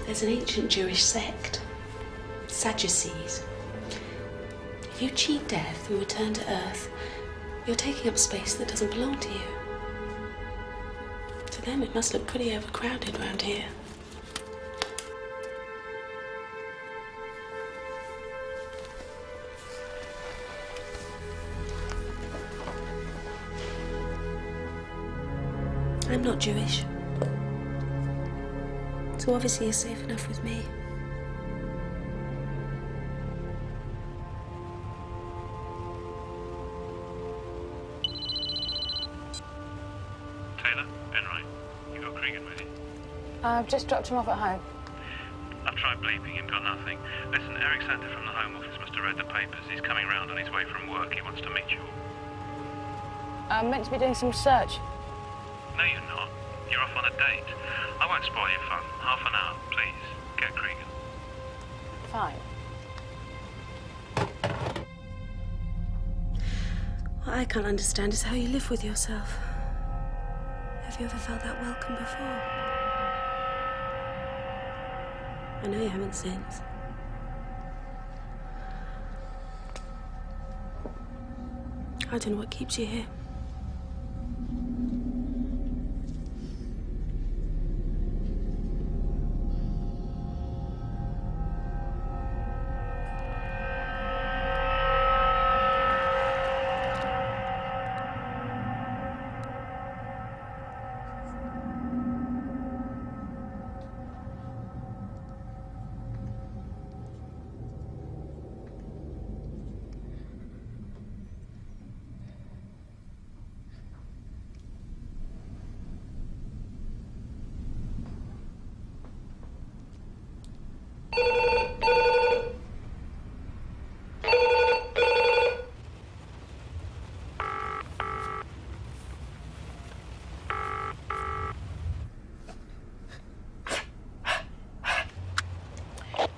There's an ancient Jewish sect, Sadducees. If you cheat death and return to Earth, you're taking up space that doesn't belong to you. To them, it must look pretty overcrowded around here. I'm not Jewish. So obviously you're safe enough with me. Taylor, Enright, you got Cregan with you? I've just dropped him off at home. I've tried bleeping him, got nothing. Listen, Eric Sander from the Home Office must have read the papers. He's coming round on his way from work. He wants to meet you all. I'm meant to be doing some research. No, you're not. You're off on a date. I won't spoil your fun. Half an hour, please. Get Cregan. Fine. What I can't understand is how you live with yourself. Have you ever felt that welcome before? I know you haven't since. I don't know what keeps you here.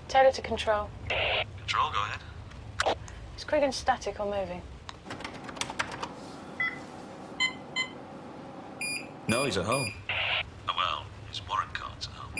Taylor to control. Control, go ahead. Is Cregan static or moving? No, he's at home. Oh, well, his warrant card's at home.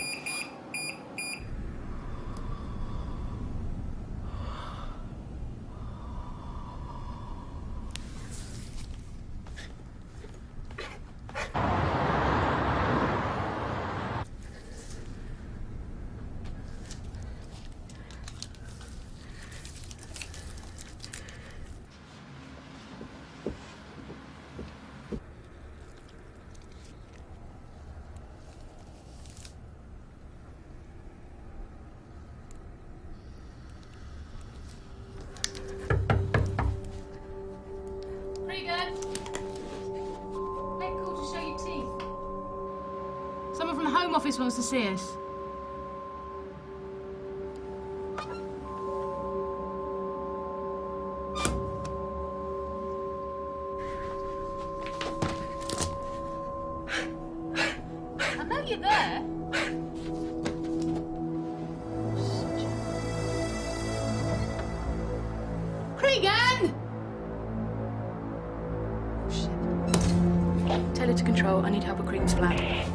Someone from the Home Office wants to see us. I know you're there. Cregan! Oh, shit. Taylor to control. I need help at Cregan's flat.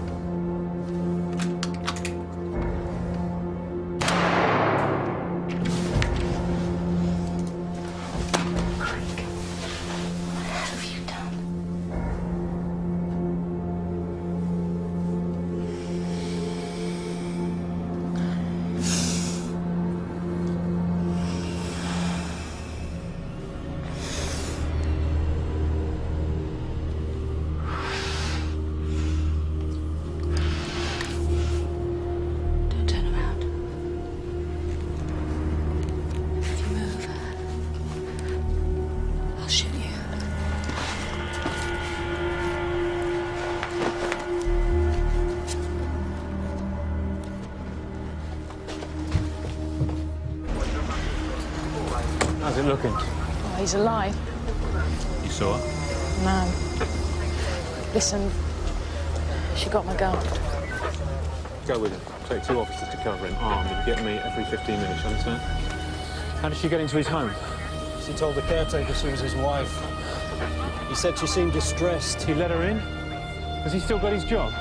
How's it looking? Oh, he's alive. You saw her? No. Listen, she got my gun. Go with her. Take 2 officers to cover him, armed, and get me every 15 minutes, you understand? How did she get into his home? She told the caretaker she was his wife. He said she seemed distressed. He let her in? Has he still got his job?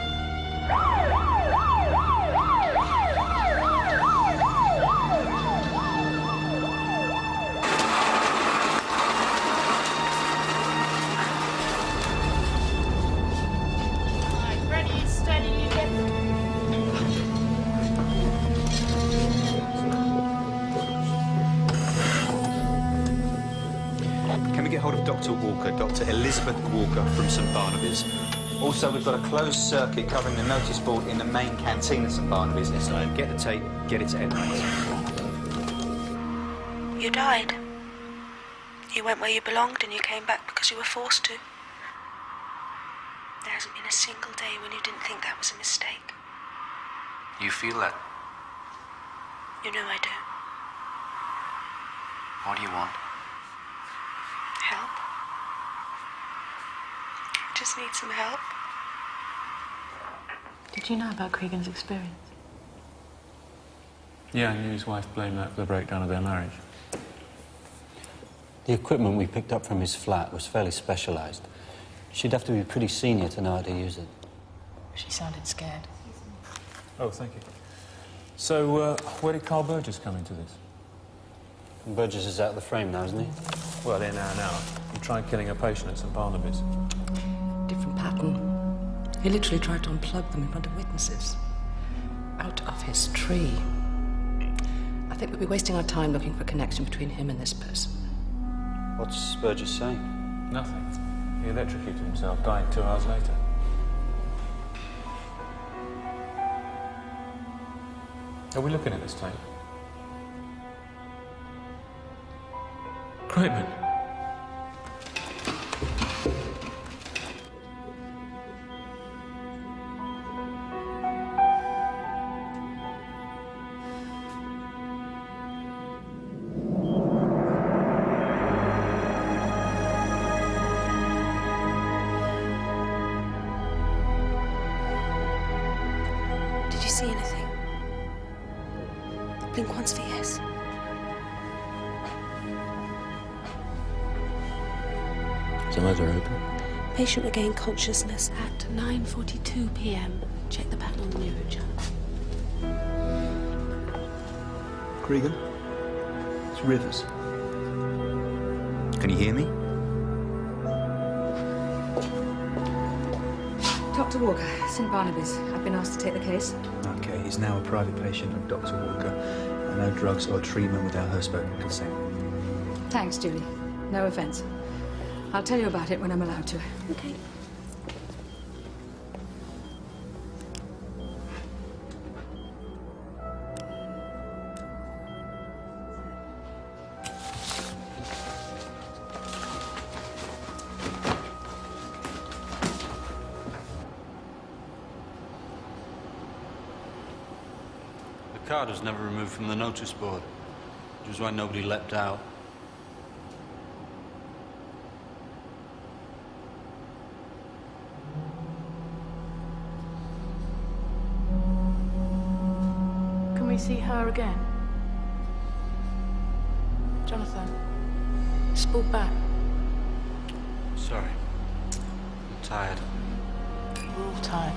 Can we get hold of Dr. Walker, Dr. Elizabeth Walker from St Barnaby's? Also, we've got a closed circuit covering the notice board in the main canteen at St Barnaby's. So get the tape, get it to Edmonds. You died. You went where you belonged and you came back because you were forced to. There hasn't been a single day when you didn't think that was a mistake. You feel that? You know I do. What do you want? Help. Just need some help. Did you know about Cregan's experience? Yeah, I knew his wife blamed that for the breakdown of their marriage. The equipment we picked up from his flat was fairly specialised. She'd have to be pretty senior to know how to use it. She sounded scared. Oh, thank you. So, where did Carl Burgess come into this? Burgess is out of the frame now, isn't he? Well, in an hour. He tried killing a patient at St Barnaby's. Different pattern. He literally tried to unplug them in front of witnesses. Out of his tree. I think we'd be wasting our time looking for a connection between him and this person. What's Burgess saying? Nothing. He electrocuted himself, died 2 hours later. Are we looking at this tape? Crichton. Did you see anything? Blink once for yes. His eyes are open. Patient regained consciousness at 9:42 p.m. Check the pattern on the neurochart. Cregan? It's Rivers. Can you hear me? Dr. Walker, St Barnaby's. I've been asked to take the case. Okay, he's now a private patient of Dr. Walker. No drugs or treatment without her spoken consent. Thanks, Julie. No offence. I'll tell you about it when I'm allowed to. Okay. The card was never removed from the notice board, which was why nobody leapt out. Can we see her again? Jonathan, just pull back. Sorry. I'm tired. We're all tired.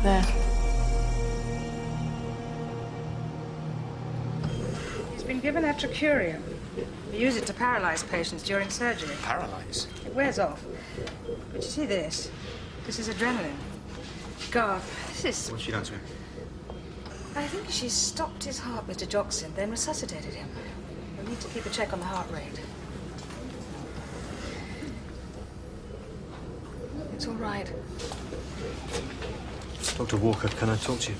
There. He's been given etracurium. We use it to paralyze patients during surgery. Paralyze? It wears off. But you see this? This is adrenaline. God, this is... What's she done to him? I think she's stopped his heart, Mr. Jockson, then resuscitated him. We need to keep a check on the heart rate. It's all right. Dr. Walker, can I talk to you?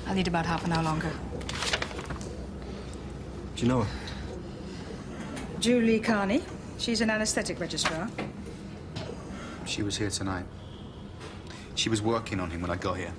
I'll need about half an hour longer. Do you know her? Julie Carney. She's an anaesthetic registrar. She was here tonight. She was working on him when I got here.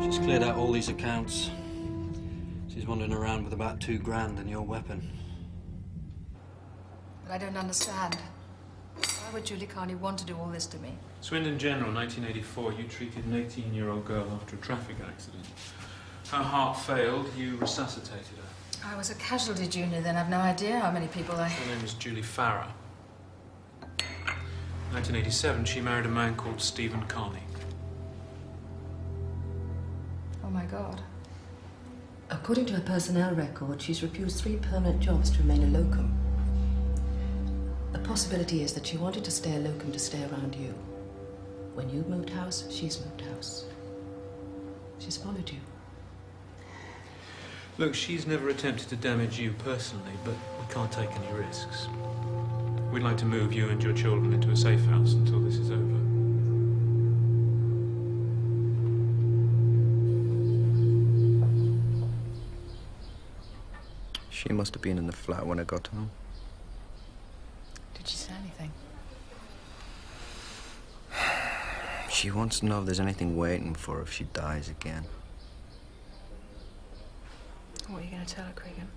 She's cleared out all these accounts. She's wandering around with about $2,000 and your weapon. But I don't understand. Why would Julie Carney want to do all this to me? Swindon General, 1984. You treated an 18-year-old girl after a traffic accident. Her heart failed. You resuscitated her. I was a casualty junior then. I've no idea how many people I... Her name was Julie Farrer. 1987, she married a man called Stephen Carney. Oh, my God. According to her personnel record, she's refused 3 permanent jobs to remain a locum. The possibility is that she wanted to stay a locum to stay around you. When you've moved house, she's moved house. She's followed you. Look, she's never attempted to damage you personally, but we can't take any risks. We'd like to move you and your children into a safe house until this is over. She must have been in the flat when I got home. Did she say anything? She wants to know if there's anything waiting for her if she dies again. What are you going to tell her, Cregan?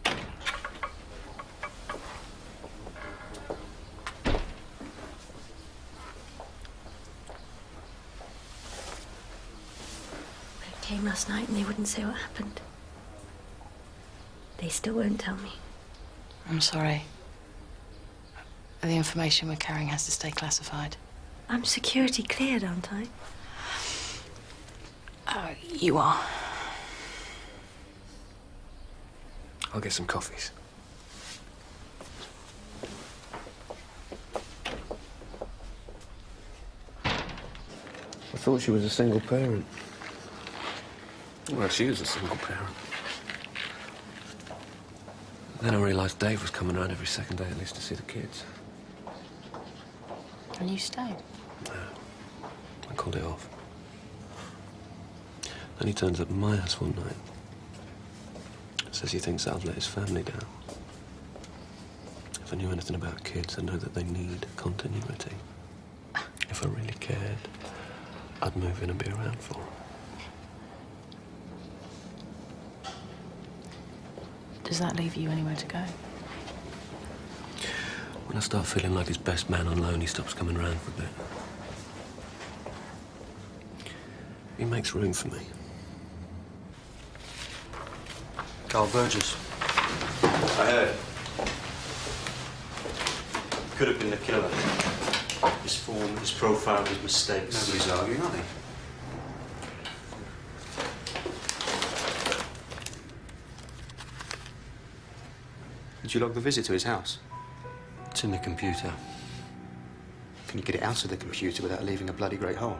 They came last night and they wouldn't say what happened. They still won't tell me. I'm sorry. The information we're carrying has to stay classified. I'm security cleared, aren't I? You are. I'll get some coffees. I thought she was a single parent. Well, she was a single parent. Then I realised Dave was coming around every second day at least to see the kids. And you stayed? No. I called it off. Then he turns up at my house one night. Says he thinks I've let his family down. If I knew anything about kids, I'd know that they need continuity. If I really cared, I'd move in and be around for them. Does that leave you anywhere to go? When I start feeling like his best man on loan, he stops coming around for a bit. He makes room for me. Carl Burgess. I heard. Could have been the killer. His form, his profile, his mistakes. Nobody's arguing, are they? Did you log the visit to his house? It's in the computer. Can you get it out of the computer without leaving a bloody great hole?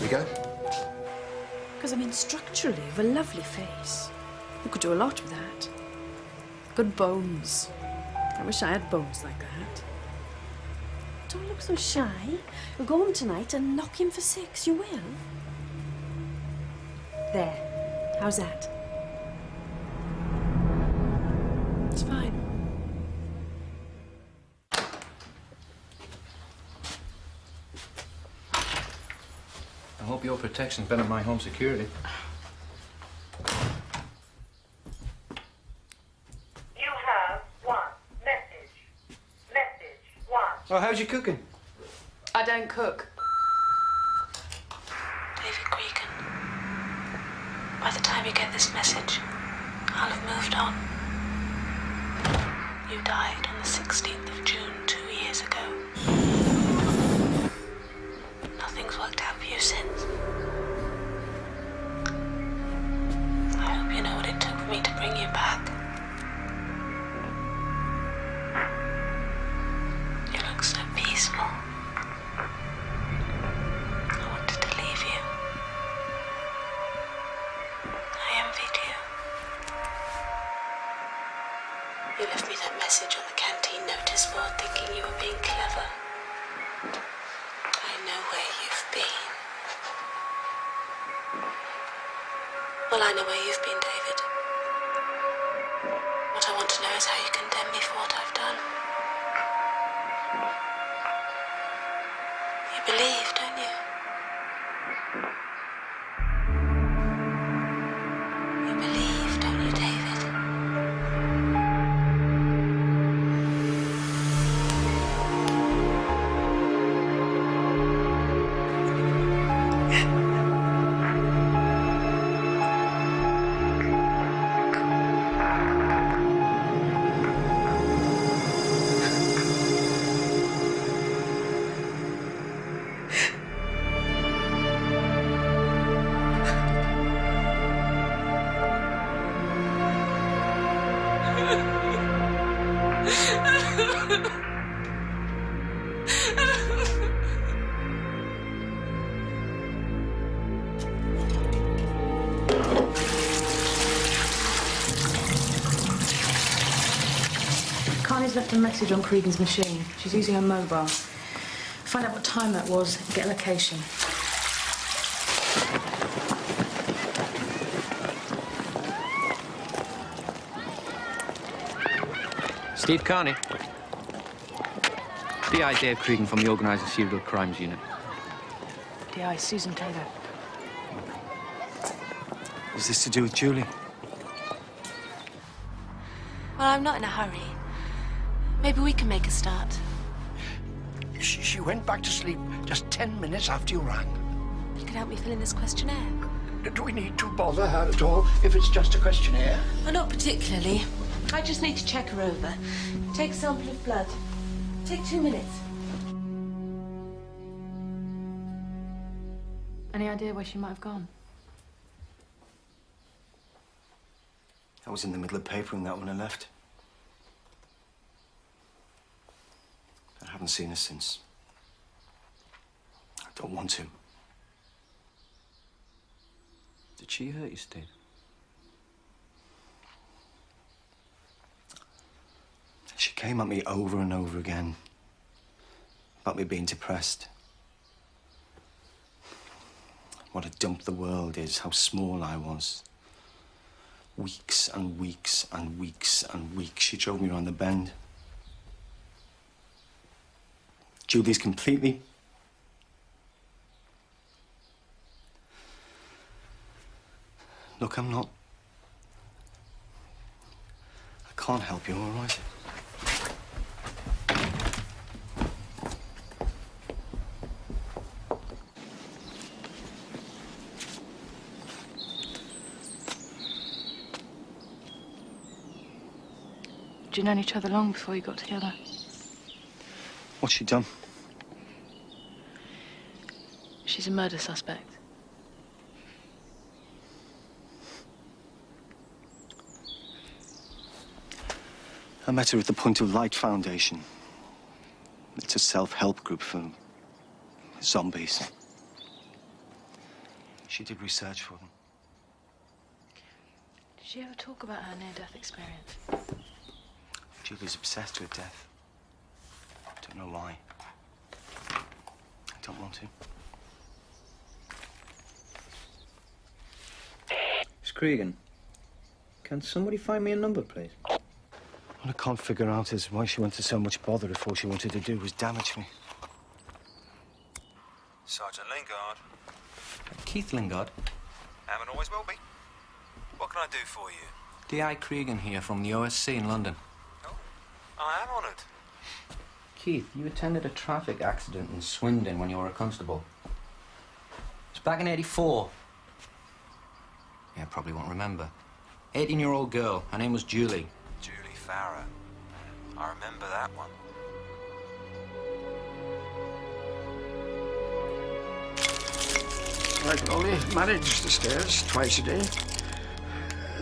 We go? Because, I mean, structurally, you've a lovely face. You could do a lot with that. Good bones. I wish I had bones like that. Don't look so shy. We'll go home tonight and knock him for 6. You will. There. How's that? It's fine. I hope your protection's better than my home security. You have one message. Message 1. Oh, how's your cooking? I don't cook. David Cregan, by the time you get this message, I'll have moved on. You died on the 16th of June 2 years ago. Nothing's worked out for you since. I hope you know what it took for me to bring you back. You look so peaceful. I wanted to leave you. I envied you. You left me that message on the canteen notice board thinking you were being clever. I know where you've been. Well, I know where you've been, David. realise how you condemn me for what I've done. You believe, don't you? You believe, don't you, David? Carney's left a message on Cregan's machine. She's using her mobile. Find out what time that was and get a location. Steve Carney. DI Dave Cregan from the Organised Serial Crimes Unit. DI Susan Taylor. Is this to do with Julie? Well, I'm not in a hurry. Maybe we can make a start. She went back to sleep just 10 minutes after you rang. You could help me fill in this questionnaire. Do we need to bother her at all if it's just a questionnaire? Well, not particularly. I just need to check her over. Take a sample of blood. Take 2 minutes. Any idea where she might have gone? I was in the middle of papering that when I left. I haven't seen her since. I don't want to. Did she hurt you, Steve? She came at me over and over again about me being depressed. What a dump the world is, how small I was. Weeks and weeks and weeks and weeks she drove me around the bend. Julie's completely... Look, I'm not... I can't help you, all right? Did you know each other long before you got together? What's she done? She's a murder suspect. I met her at the Point of Light Foundation. It's a self-help group for zombies. She did research for them. Did she ever talk about her near-death experience? Julie's obsessed with death. Don't know why. I don't want to. Miss Cregan, can somebody find me a number, please? What I can't figure out is why she went to so much bother if all she wanted to do was damage me. Sergeant Lingard. Keith Lingard. Am and always will be. What can I do for you? D.I. Cregan here from the OSC in London. Oh, I am honoured. Keith, you attended a traffic accident in Swindon when you were a constable. It's back in '84. Yeah, probably won't remember. 18-year-old girl. Her name was Julie. Julie Farrow. I remember that one. I can only manage the stairs twice a day.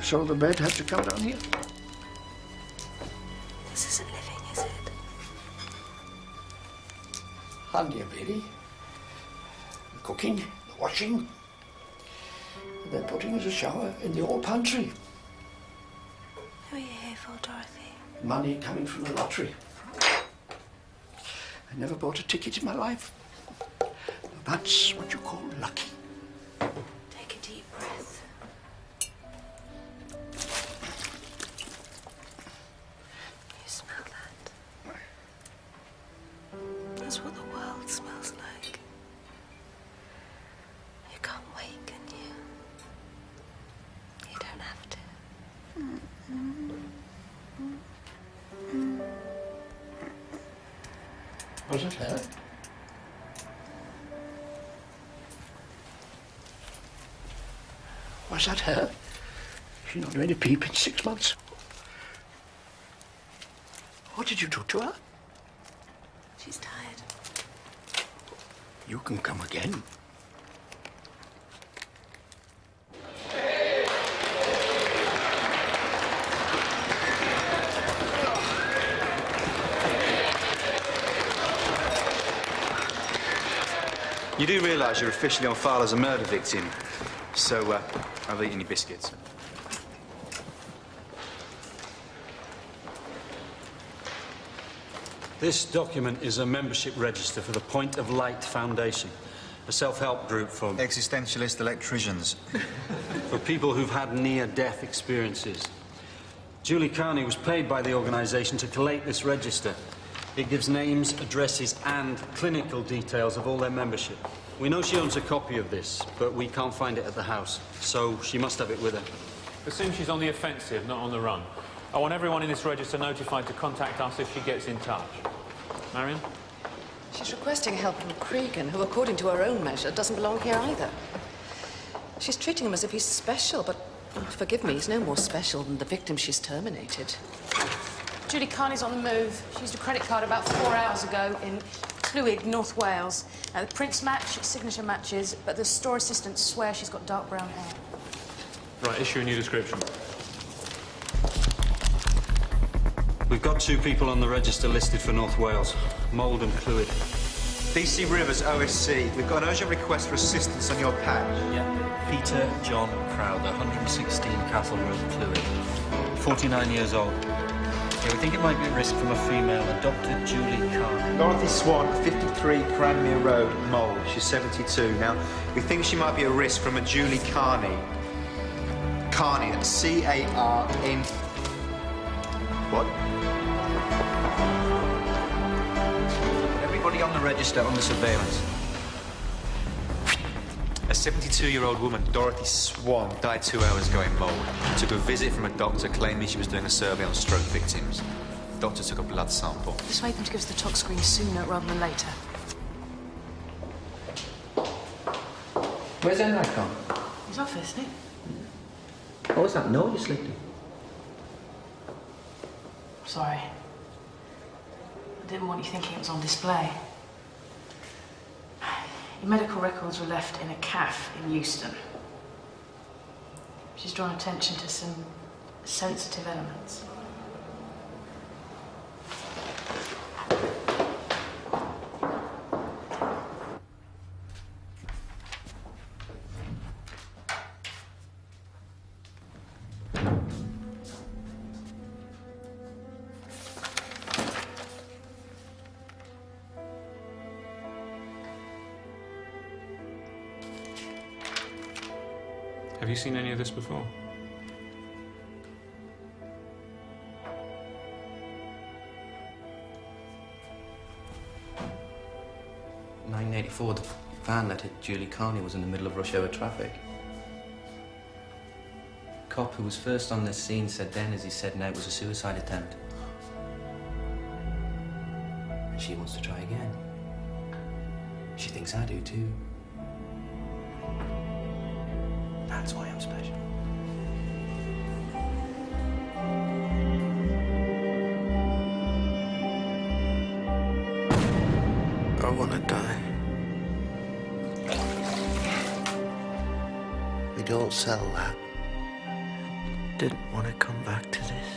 So the bed had to come down here. This isn't living, is it? Handy, really. The cooking, the washing. And then putting us a shower in the old pantry. Who are you here for, Dorothy? Money coming from the lottery. I never bought a ticket in my life. That's what you call lucky. Take a deep breath. Was it her? Was that her? She's not made a peep in 6 months. What did you do to her? She's tired. You can come again. You do realise you're officially on file as a murder victim, so I've eaten your biscuits. This document is a membership register for the Point of Light Foundation, a self-help group for existentialist electricians. for people who've had near-death experiences. Julie Carney was paid by the organisation to collate this register. It gives names, addresses, and clinical details of all their membership. We know she owns a copy of this, but we can't find it at the house, so she must have it with her. Assume she's on the offensive, not on the run. I want everyone in this register notified to contact us if she gets in touch. Marion? She's requesting help from Cregan, who, according to her own measure, doesn't belong here either. She's treating him as if he's special, but forgive me, he's no more special than the victim she's terminated. Julie Carney's on the move. She used a credit card about 4 hours ago in Clwyd, North Wales. Now, the prints match, signature matches, but the store assistants swear she's got dark brown hair. Right, issue a new description. We've got 2 people on the register listed for North Wales, Mould and Clwyd. BC Rivers, OSC. We've got an urgent request for assistance on your patch. Yeah. Peter John Crowder, 116 Castle Road, Clwyd. 49 years old. Yeah, we think it might be a risk from a female, a Dr. Julie Carney. Dorothy Swan, 53 Cranmere Road, Mould. She's 72. Now, we think she might be a risk from a Julie Carney. Carney, that's C-A-R-N... What? Everybody on the register under surveillance. A 72-year-old woman, Dorothy Swan, died 2 hours ago in Mould. Took a visit from a doctor claiming she was doing a survey on stroke victims. The doctor took a blood sample. Persuade them to give us the tox screen sooner rather than later. Where's Enright gone? His office, isn't it? What was that note you slipped in? Sorry. I didn't want you thinking it was on display. Your medical records were left in a cafe in Euston. She's drawn attention to some sensitive elements. Have you seen any of this before? .984, the van that hit Julie Carney was in the middle of rush hour traffic. The cop who was first on the scene said then, as he said now, it was a suicide attempt. And she wants to try again. She thinks I do too. That's why I'm special. I want to die. We don't sell that. Didn't want to come back to this.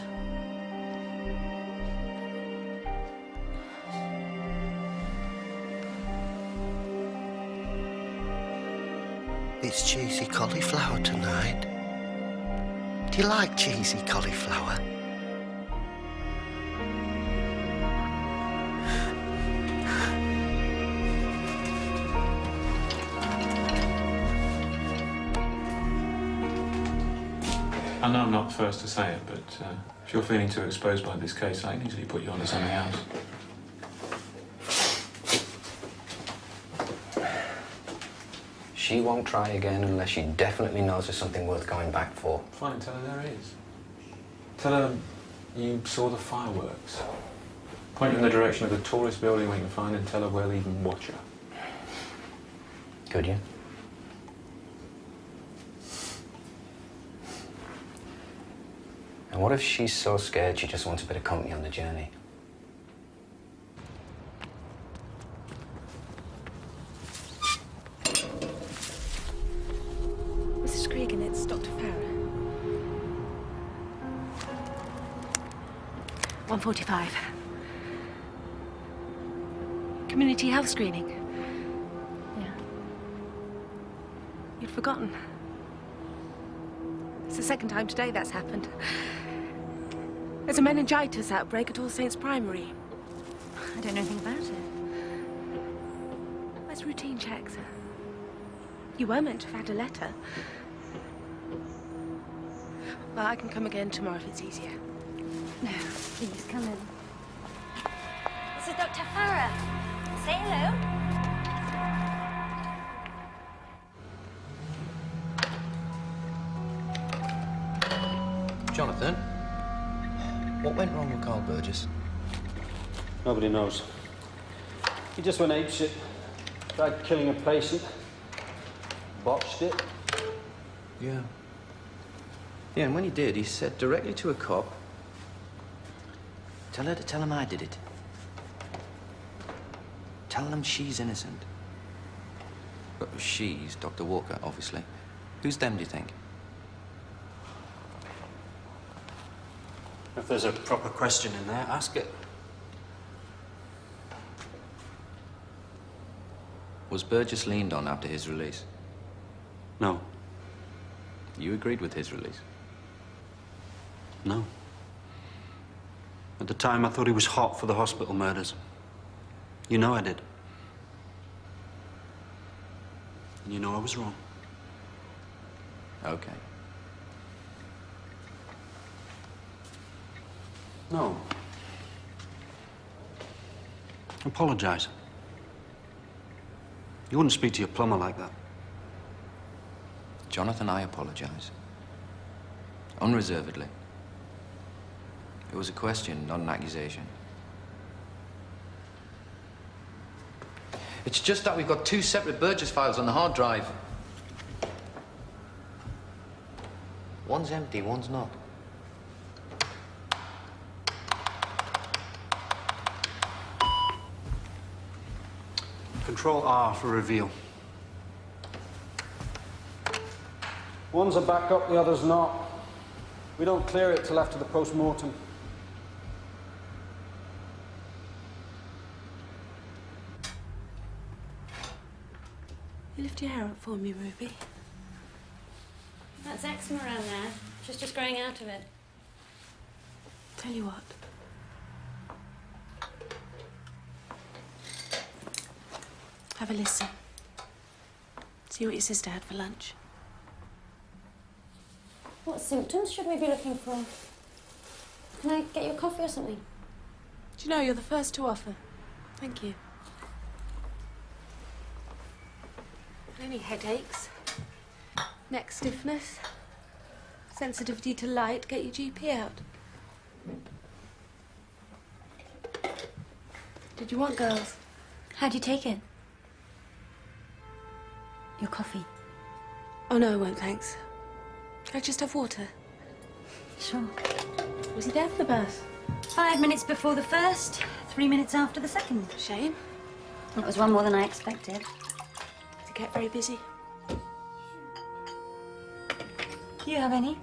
It's cheesy cauliflower tonight. Do you like cheesy cauliflower? I know I'm not the first to say it, but if you're feeling too exposed by this case, I can easily put you onto something else. She won't try again unless she definitely knows there's something worth going back for. Fine, tell her there is. Tell her you saw the fireworks. Point her in the direction of the tallest building we can find and tell her we'll even watch her. Could you? And what if she's so scared she just wants a bit of company on the journey? Mrs. Cregan, it's Dr. Farah. 1:45. Community health screening. Yeah. You'd forgotten. It's the second time today that's happened. There's a meningitis outbreak at All Saints Primary. I don't know anything about it. Where's routine checks? You were meant to have had a letter. Well, I can come again tomorrow if it's easier. No, please, come in. This is Dr. Farah. Say hello. Jonathan, what went wrong with Carl Burgess? Nobody knows. He just went apeshit. Tried killing a patient. Botched it. Yeah. Yeah, and when he did, he said directly to a cop, "Tell her to tell him I did it. Tell them she's innocent." But she's Dr. Walker, obviously. Who's them, do you think? If there's a proper question in there, ask it. Was Burgess leaned on after his release? No. You agreed with his release? No. At the time, I thought he was hot for the hospital murders. You know I did. And you know I was wrong. Okay. No. Apologize. You wouldn't speak to your plumber like that. Jonathan, I apologize. Unreservedly. It was a question, not an accusation. It's just that we've got two separate Burgess files on the hard drive. One's empty, one's not. Control R for reveal. One's a backup, the other's not. We don't clear it till after the post-mortem. You lift your hair up for me, Ruby. That's eczema around there. She's just growing out of it. Tell you what. Have a listen. See what your sister had for lunch. What symptoms should we be looking for? Can I get you a coffee or something? Do you know, you're the first to offer. Thank you. Any headaches? Neck stiffness? Sensitivity to light? Get your GP out. Did you want girls? How do you take it? Your coffee? Oh, no, I won't, thanks. Can I just have water? Sure. Was he there for the birth? 5 minutes before the first, 3 minutes after the second. Shame. That was one more than I expected. Does he get very busy? Do you have any?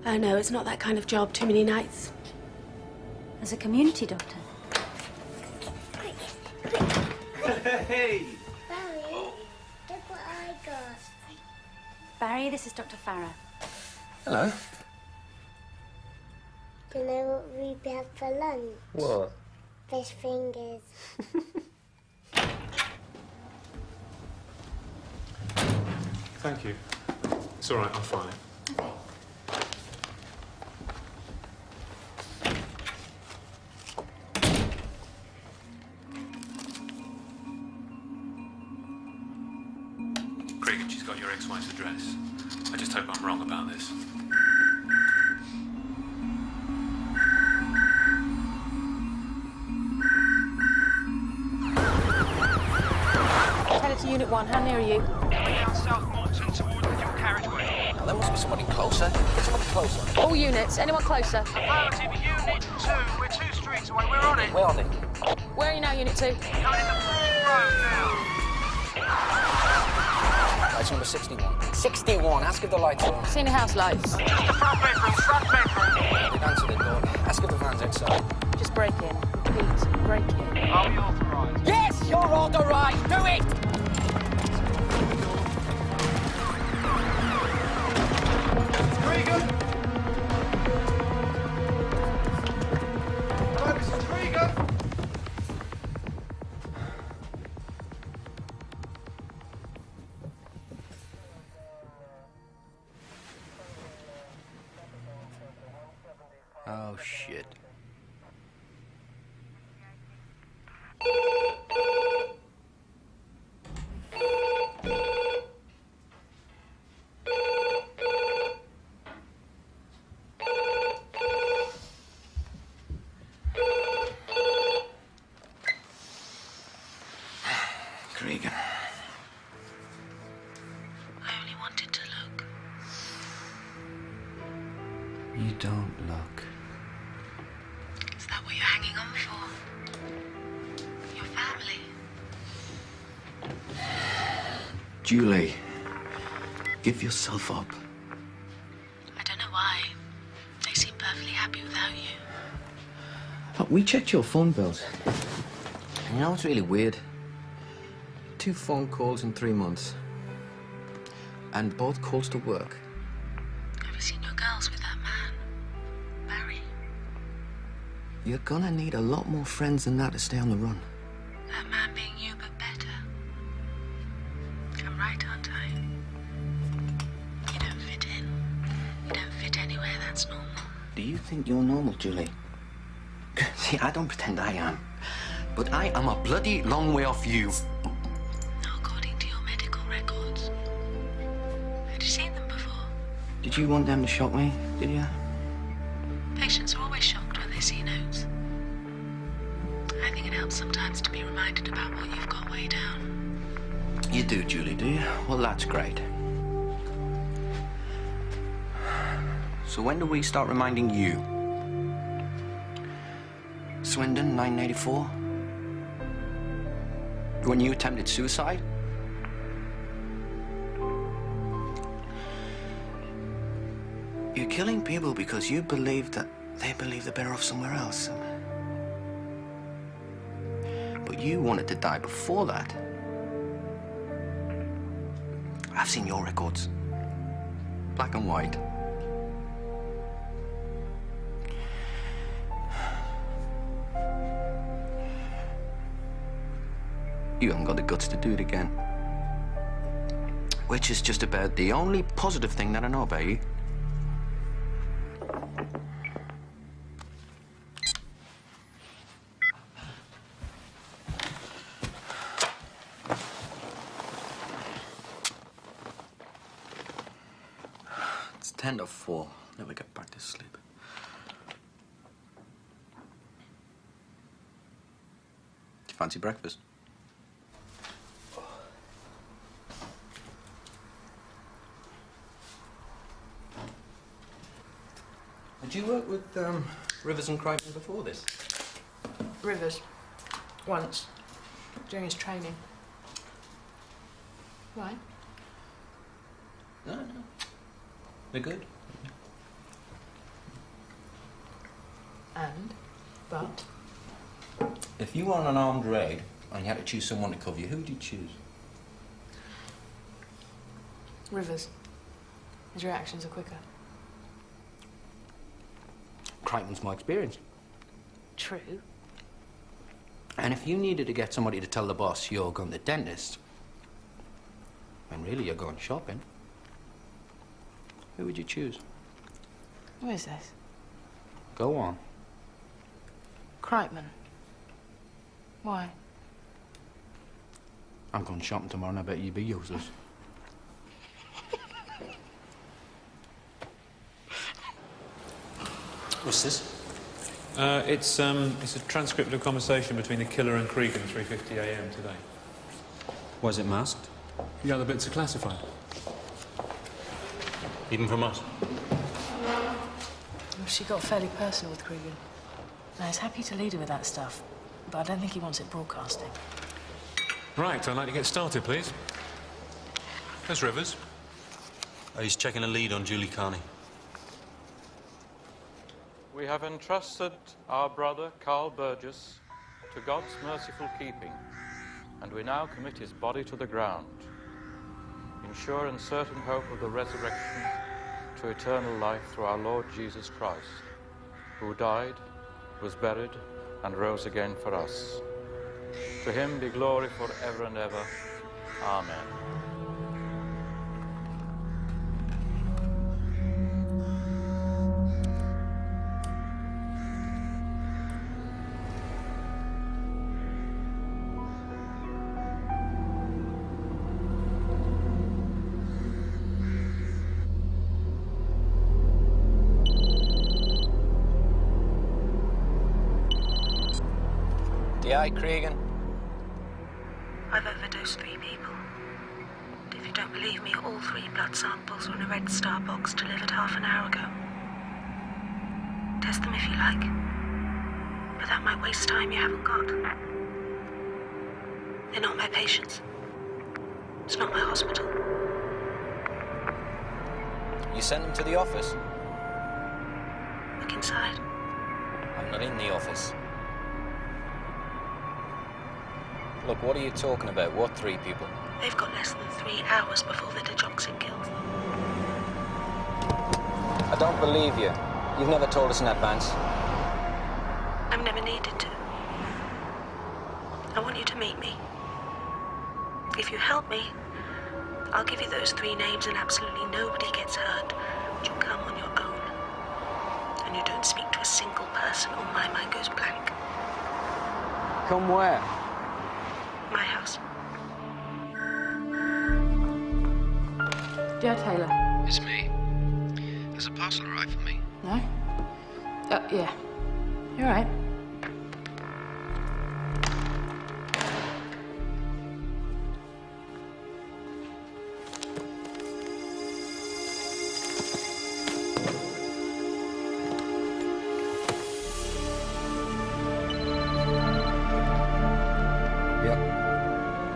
Oh, no, it's not that kind of job. Too many nights. As a community doctor. Hey! Barry, look what I got. Barry, this is Dr. Farah. Hello. Do you know what we had for lunch? What? Fish fingers. Thank you. It's all right, I'll find it. Cregan, she's got your ex-wife's address. I just hope I'm wrong about this. Unit 1, how near are you? We're down South Morton towards the dual carriageway. Now, there must be somebody closer. Get somebody closer. All units, anyone closer? Affirmative, Unit 2. We're 2 streets away. We're on it. We're on it. Where are you now, Unit 2? Coming in the Broad Road now. Lights number 61. 61. Ask if the lights are on. Seen the house lights. Just the front bedroom, front bedroom. They've answered the door. Ask if the van's outside. Just break in. Repeat, break in. Are we authorised? Yes, you're authorised. Do it! Cregan! Hello, Mrs. Cregan! Oh, shit. Cregan. I only wanted to look. You don't look. Is that what you're hanging on for? Your family? Julie, give yourself up. I don't know why. They seem perfectly happy without you. Look, we checked your phone bills. You know what's really weird? 2 phone calls in 3 months. And both calls to work. Have you seen your girls with that man? Barry? You're gonna need a lot more friends than that to stay on the run. That man being you, but better. I'm right, aren't I? You don't fit in. You don't fit anywhere that's normal. Do you think you're normal, Julie? See, I don't pretend I am. But I am a bloody long way off you. Not according to your medical records. Had you seen them before? Did you want them to shock me, did you? Patients are always shocked when they see notes. I think it helps sometimes to be reminded about what you've got way down. You do, Julie, do you? Well, that's great. So when do we start reminding you? Swindon, 1984? When you attempted suicide? You're killing people because you believe that they believe they're better off somewhere else. But you wanted to die before that. I've seen your records. Black and white. You haven't got the guts to do it again. Which is just about the only positive thing that I know about you. It's 10 to 4. Never get back to sleep. Do you fancy breakfast? Did you work with Rivers and Crichton before this? Rivers. Once. During his training. Why? No. They're good. And? But? If you were on an armed raid and you had to choose someone to cover you, who would you choose? Rivers. His reactions are quicker. Crichton's more experienced. True. And if you needed to get somebody to tell the boss you're going to the dentist, when really you're going shopping, who would you choose? Who is this? Go on. Crichton. Why? I'm going shopping tomorrow and I bet you'd be useless. What's this? It's a transcript of a conversation between the killer and Cregan at 3:50 a.m. today. Was it masked? The other bits are classified. Even from us? Well, she got fairly personal with Cregan. Now, he's happy to lead her with that stuff, but I don't think he wants it broadcasting. Right, I'd like to get started, please. There's Rivers. He's checking a lead on Julie Carney. We have entrusted our brother, Carl Burgess, to God's merciful keeping, and we now commit his body to the ground, in sure and certain hope of the resurrection to eternal life through our Lord Jesus Christ, who died, was buried, and rose again for us. To him be glory forever and ever. Amen. DI, Cregan. I've overdosed 3 people. And if you don't believe me, all 3 blood samples were in a Red Star box delivered half an hour ago. Test them if you like. But that might waste time you haven't got. They're not my patients. It's not my hospital. You sent them to the office? Look inside. I'm not in the office. Look, what are you talking about? What 3 people? They've got less than 3 hours before the digoxin kills them. I don't believe you. You've never told us in advance. I've never needed to. I want you to meet me. If you help me, I'll give you those 3 names and absolutely nobody gets hurt. But you'll come on your own. And you don't speak to a single person or my mind goes blank. Come where? My house. Joe Taylor. It's me. There's a parcel arrived for me. No? Yeah. You're right.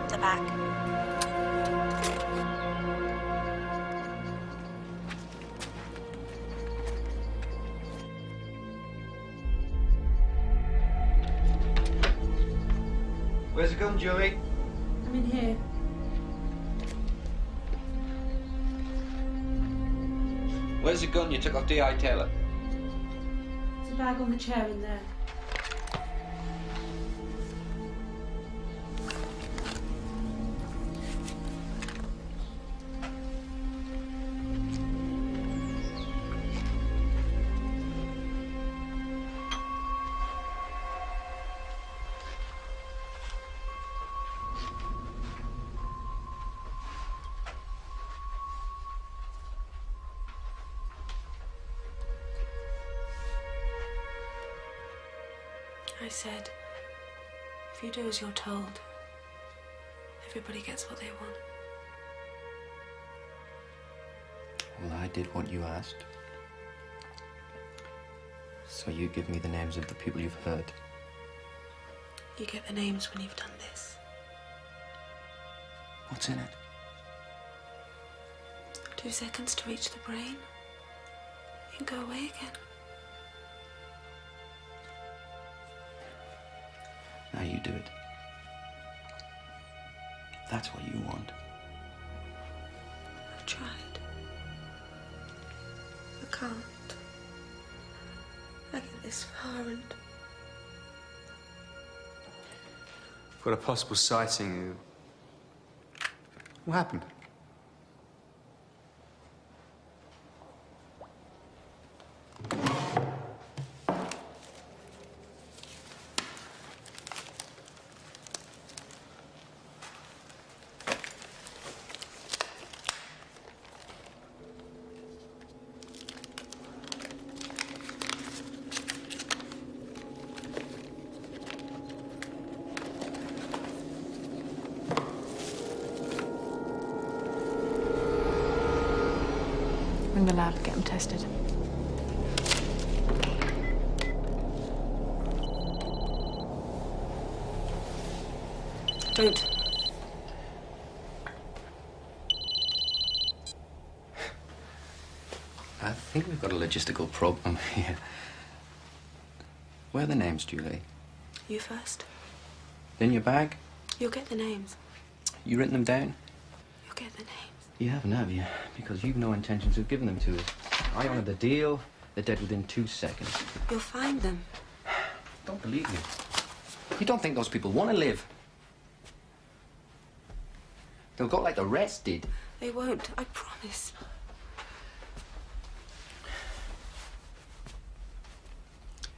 The back. Where's the gun, Julie? I'm in here. Where's the gun you took off D.I. Taylor? There's a bag on the chair in there. I said, if you do as you're told, everybody gets what they want. Well, I did what you asked. So you give me the names of the people you've heard. You get the names when you've done this. What's in it? 2 seconds to reach the brain. You can go away again. Now you do it. That's what you want. I've tried. I can't. I get this far and... Got a possible sighting. What happened? Ring the lab, get them tested. Don't. I think we've got a logistical problem here. Where are the names, Julie? You first. In your bag? You'll get the names. You written them down? You'll get the names. You haven't, have you? Because you've no intentions of giving them to us. I honoured the deal. They're dead within 2 seconds. You'll find them. Don't believe me. You don't think those people want to live? They'll go like the rest did. They won't, I promise.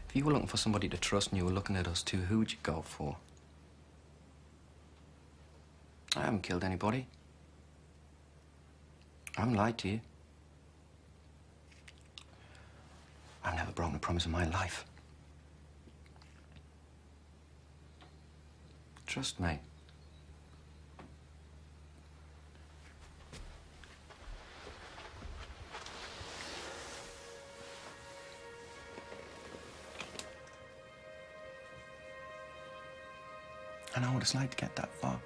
If you were looking for somebody to trust and you were looking at us too, who would you go for? I haven't killed anybody. I haven't lied to you. I've never broken a promise in my life. Trust me. I know what it's like to get that far.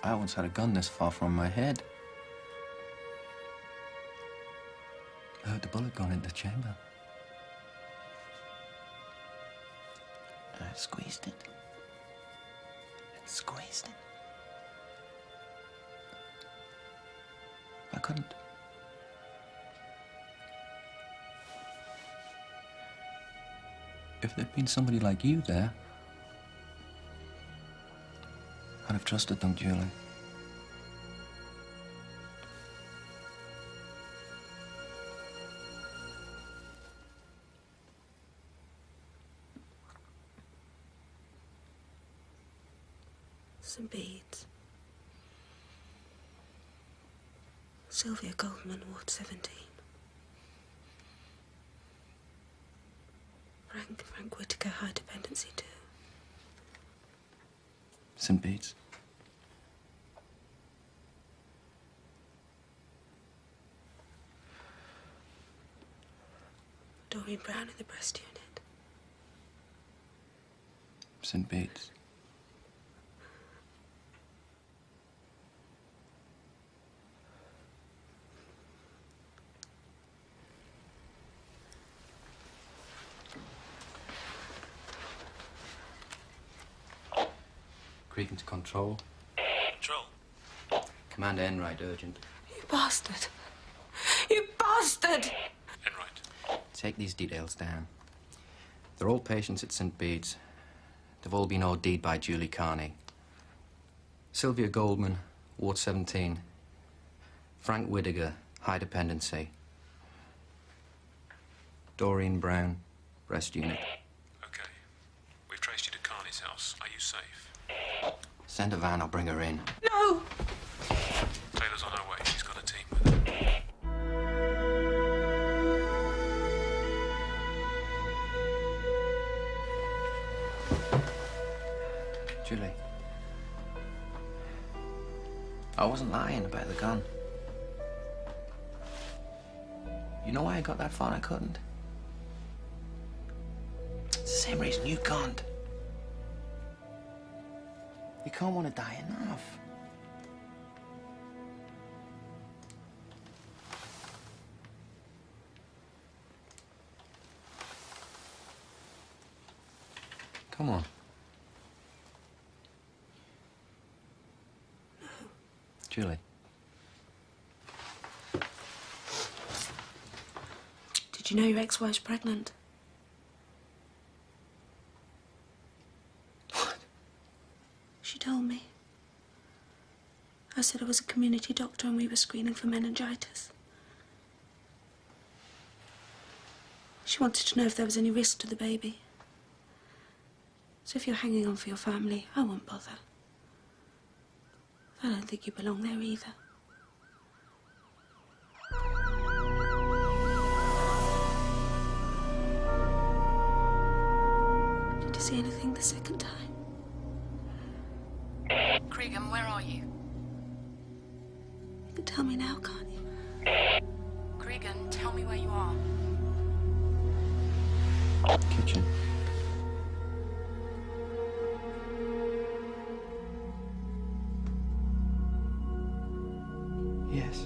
I once had a gun this far from my head. I heard the bullet going into the chamber. I squeezed it. And squeezed it. I couldn't. If there'd been somebody like you there, I'd have trusted them, Julie. Some beads. Sylvia Goldman, Ward 17. Frank Whitaker, high dependency 2. St. Bede's. Doreen Brown in the breast unit. St. Bede's. Greeting to Control. Control. Commander Enright, urgent. You bastard! You bastard! Enright. Take these details down. They're all patients at St. Bede's. They've all been OD'd by Julie Carney. Sylvia Goldman, Ward 17. Frank Whitaker, high dependency. Doreen Brown, breast unit. Okay. We've traced you to Carney's house. Are you safe? Send a van, I'll bring her in. No! Taylor's on her way. She's got a team with her. Julie. I wasn't lying about the gun. You know why I got that far and I couldn't? It's the same reason you can't. You can't want to die enough. Come on. Julie. Did you know your ex-wife's pregnant? What? She told me. I said I was a community doctor and we were screening for meningitis. She wanted to know if there was any risk to the baby. So if you're hanging on for your family, I won't bother. I don't think you belong there either. Did you see anything the second time? Cregan, where are you? You can tell me now, can't you? Cregan, tell me where you are. Kitchen. Yes.